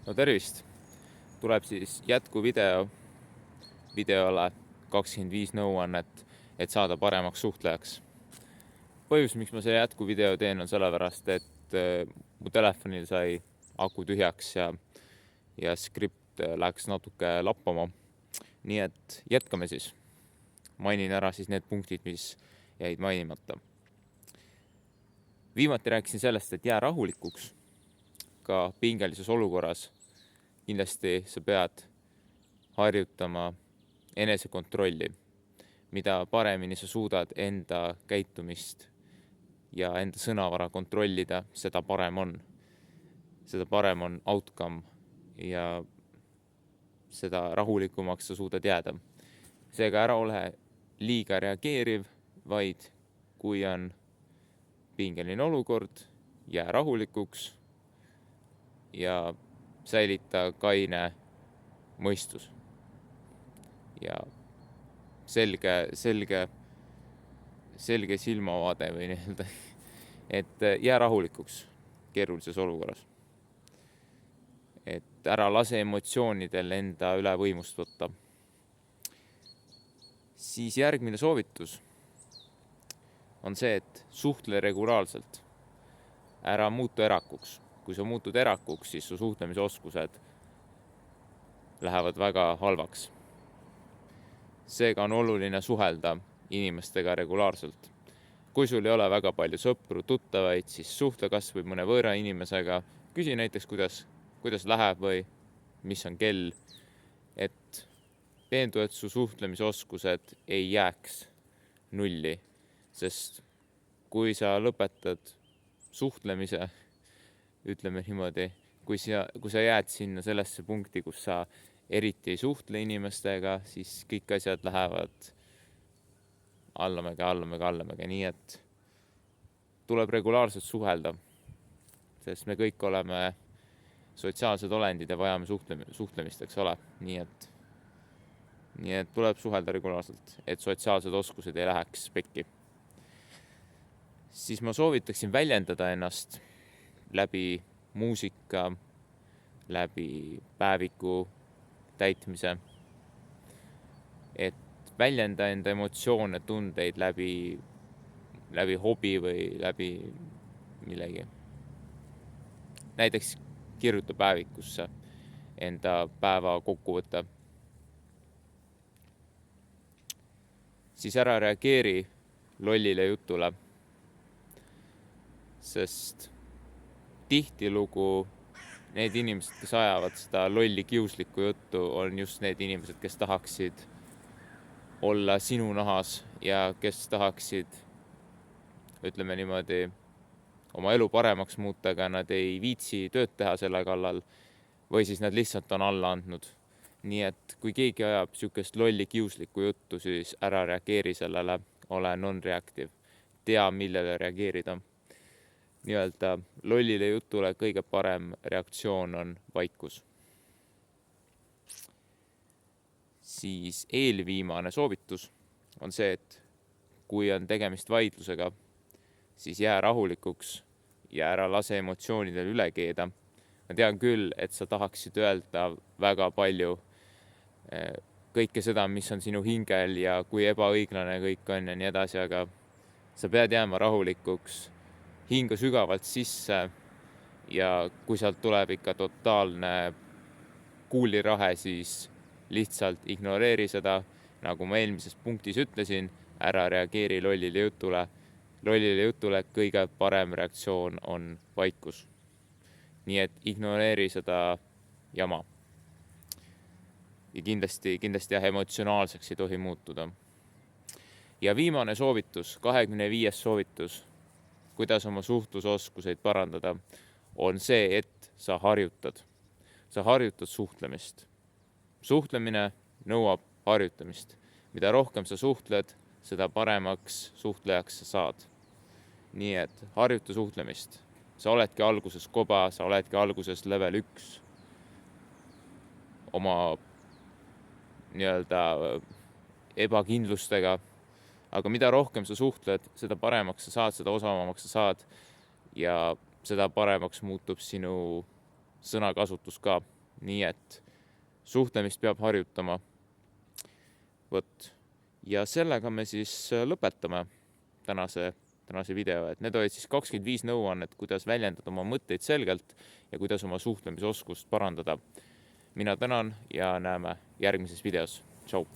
No tervist! Tuleb siis jätkuvideo videole 25 nõuannet, et saada paremaks suhtlejaks. Põhjus, miks ma selle jätkuvideo teen, on sellepärast, et mu telefonil sai aku tühjaks ja skript läks natuke lappama. Nii et jätkame siis. Mainin ära siis need punktid, mis jäid mainimata. Viimati rääkisin sellest, et jää rahulikuks ka pingelises olukorras. Kindlasti sa pead harjutama enesekontrolli. Mida paremini sa suudad enda käitumist ja enda sõnavara kontrollida, seda parem on. Seda parem on outcome ja seda rahulikumaks sa suudad jääda. Seega ära ole liiga reageeriv, vaid kui on pingeline olukord, jää rahulikuks ja säilita kaine mõistus. Ja selge silmavaade või nii-öelda, et jää rahulikuks keerulises olukorras. Et ära lase emotsioonidel enda üle võimust võtta. Siis järgmine soovitus on see, et suhtle regulaarselt. Ära muutu erakuks. Kui sa muutud erakuks, siis su suhtlemisoskused lähevad väga halvaks. Seega on oluline suhelda inimestega regulaarselt. Kui sul ei ole väga palju sõpru, tuttavaid, siis suhtle kas või mõne võõra inimesega. Küsi näiteks, kuidas läheb või mis on kell, et veendu, et su suhtlemisoskused ei jääks nulli, sest kui sa lõpetad suhtlemise, ütleme niimoodi, kui sa jääd sinna sellesse punkti, kus sa eriti ei suhtle inimestega, siis kõik asjad lähevad allamäge, nii et tuleb regulaarselt suhelda, sest me kõik oleme sotsiaalsed olendid ja vajame suhtlemist, eks ole, nii et tuleb suhelda regulaarselt, et sotsiaalsed oskused ei läheks pekki. Siis ma soovitaksin väljendada ennast läbi muusika, läbi päeviku täitmise, et väljenda enda emotsioone, tundeid läbi hobi või läbi millegi. Näiteks kirjuta päevikusse enda päeva kokkuvõtte. Siis ära reageeri lollile jutule, sest tihtilugu need inimesed, kes ajavad seda lolli kiuslikku juttu, on just need inimesed, kes tahaksid olla sinu nahas ja kes tahaksid, ütleme niimoodi, oma elu paremaks muuta, aga nad ei viitsi tööd teha selle kallal või siis nad lihtsalt on alla andnud. Nii et kui keegi ajab sihukest lolli kiuslikku juttu, siis ära reageeri sellele, ole non-reactive, tea millele reageerida. Nii-öelda lollile jutule kõige parem reaktsioon on vaikus. Siis eelviimane soovitus on see, et kui on tegemist vaidlusega, siis jää rahulikuks ja ära lase emotsioonidel üle keeda. Ma tean küll, et sa tahaksid öelda väga palju kõike seda, mis on sinu hingel ja kui ebaõiglane kõik on ja nii edasi, aga sa pead jääma rahulikuks, hinga sügavalt sisse ja kui sealt tuleb ikka totaalne kuulirahe, siis lihtsalt ignoreeri seda, nagu ma eelmises punktis ütlesin, ära reageeri lollile jutule. Lollile jutule kõige parem reaktsioon on vaikus. Nii et ignoreeri seda jama. Ja kindlasti emotsionaalseks ei tohi muutuda. Ja viimane soovitus, 25. soovitus, kuidas oma suhtlusoskuseid parandada, on see, et sa harjutad. Sa harjutad suhtlemist. Suhtlemine nõuab harjutamist. Mida rohkem sa suhtled, seda paremaks suhtlejaks sa saad. Nii et harjuta suhtlemist. Sa oledki alguses koba, sa oledki alguses level 1 oma nii-öelda ebakindlustega. Aga mida rohkem sa suhtled, seda paremaks sa saad, seda osavamaks sa saad ja seda paremaks muutub sinu sõnakasutus ka. Nii et suhtlemist peab harjutama. Võt. Ja sellega me siis lõpetame tänase video. Et need olid siis 25 nõuannet, kuidas väljendada oma mõtteid selgelt ja kuidas oma suhtlemisoskust parandada. Mina tänan ja näeme järgmises videos. Tšau!